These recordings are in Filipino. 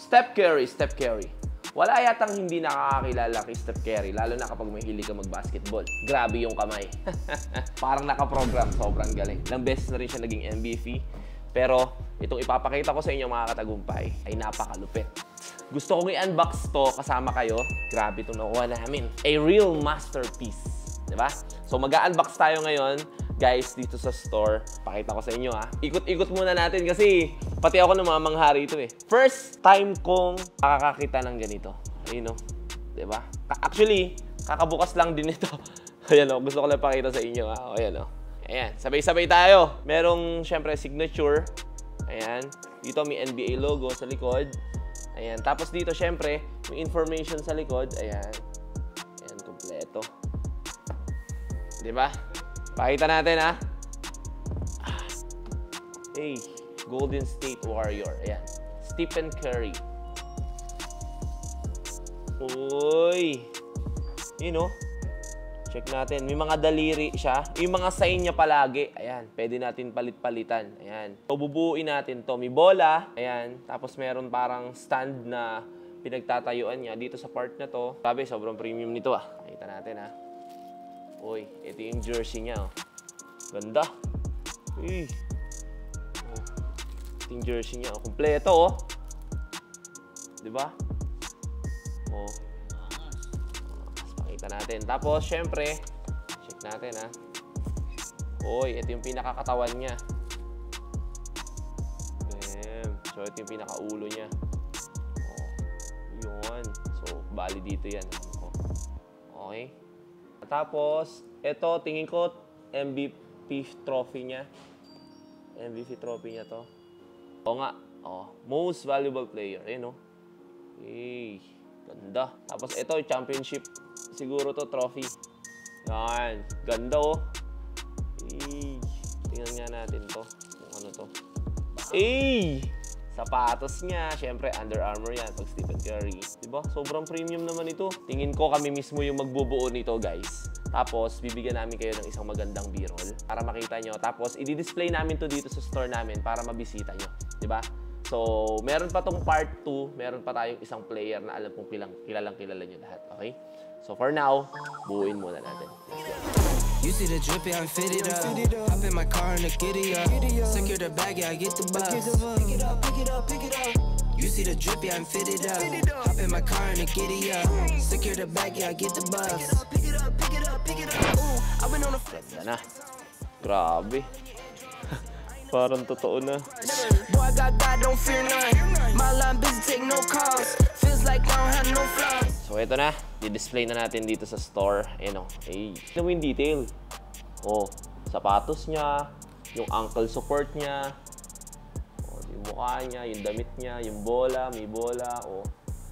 Steph Curry, Steph Curry. Wala yatang hindi nakakakilala kay Steph Curry, lalo na kapag may hilig ka mag-basketball. Grabe yung kamay. Parang nakaprogram, sobrang galing. Ilang beses na rin siya naging MVP. Pero itong ipapakita ko sa inyo mga katagumpay ay napakalupit. Gusto kong i-unbox to kasama kayo. Grabe itong nakuha namin. A real masterpiece. Diba? So mag-unbox tayo ngayon, guys, dito sa store. Pakita ko sa inyo ha. Ikot-ikot muna natin kasi pati ako namamangha rito eh. First time kong makakakita ng ganito. Ayun o. Diba? Actually, kakabukas lang din ito. Ayan o. Gusto ko lang pakita sa inyo ha. Ayan o. Ayan. Sabay-sabay tayo. Merong, syempre, signature. Ayan. Dito may NBA logo sa likod. Ayan. Tapos dito, syempre, may information sa likod. Ayan. Ayan, kompleto. Diba? Pakita natin, ha? Hey, Golden State Warrior. Ayan. Stephen Curry. Uy. You know? Check natin. May mga daliri siya. Yung mga sign niya palagi. Ayan. Pwede natin palit-palitan. Ayan. So, bubuuin natin to. May bola. Ayan. Tapos meron parang stand na pinagtatayuan niya dito sa part na to. Sabi, sobrang premium nito, ah. Pakita natin, ha? Uy, ito yung jersey niya, oh. Ganda. Uy. Oh. Ito yung jersey niya, oh. Kompleto, oh. Diba? Oh. Pakita natin. Tapos, syempre, check natin, ha. Uy, ito yung pinakakatawan niya. Damn. So, ito yung pinakaulo niya. Oh. Yun. So, bali dito yan. Oh. Okay. Tapos, ito, tingin ko, MVP trophy niya. MVP trophy niya to. Oo nga. Oh, most valuable player. Ayun, no? Hey, ganda. Tapos, ito, championship. Siguro to, trophy. Yan. Ganda, oh. Hey. Tingnan nga natin to. Kung ano to. Hey! Sapatos niya. Siyempre, Under Armour yan pag Stephen Curry. Diba? Sobrang premium naman ito. Tingin ko kami mismo yung magbubuo nito, guys. Tapos, bibigyan namin kayo ng isang magandang b-roll para makita nyo. Tapos, i-display namin to dito sa store namin para mabisita nyo. Diba? So, meron pa tong part 2. Meron pa tayong isang player na alam kong kilalang-kilala nyo lahat. Okay? So, for now, buuin muna natin. Let's go. You see the drippy, I'm fitted up. Hop in my car and the giddy up. Secure the bag, yeah, I get the bus. Pick it up, pick it up, pick it up. You see the drippy, I'm fitted up. Hop in my car and the giddy up. Secure the bag, yeah, I get the bus. Pick it up, pick it up, pick it up. Ooh, I've been on the Ganda na. Grabe. Parang totoo na. Boy, I got God, don't fear none. My line busy, take no calls. Feels like I don't have no flaws. So, ito na. I-display na natin dito sa store. Ayan o. Hey. Tignan mo yung detail. Oh, sapatos niya. Yung ankle support niya. Oh, yung mukha niya. Yung damit niya. Yung bola. May bola. Oh.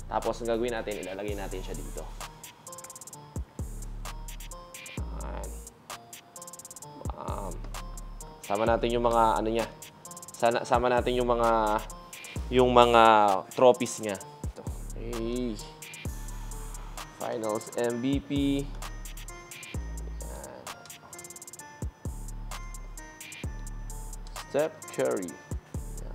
Tapos, ang gagawin natin, ilalagay natin siya dito. Ayan. Sama natin yung mga, ano niya. Sama natin yung mga trophies niya. Ito. Hey. Finals MVP. Ayan. Steph Curry. Ayan.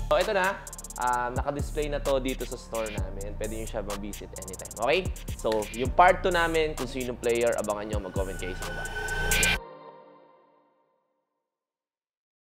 So, ito na. Naka-display na to dito sa store namin. Pwede nyo siya ma-visit anytime. Okay? So, yung part 2 namin, kung sino player, abangan nyo, mag-comment kayo sa baba.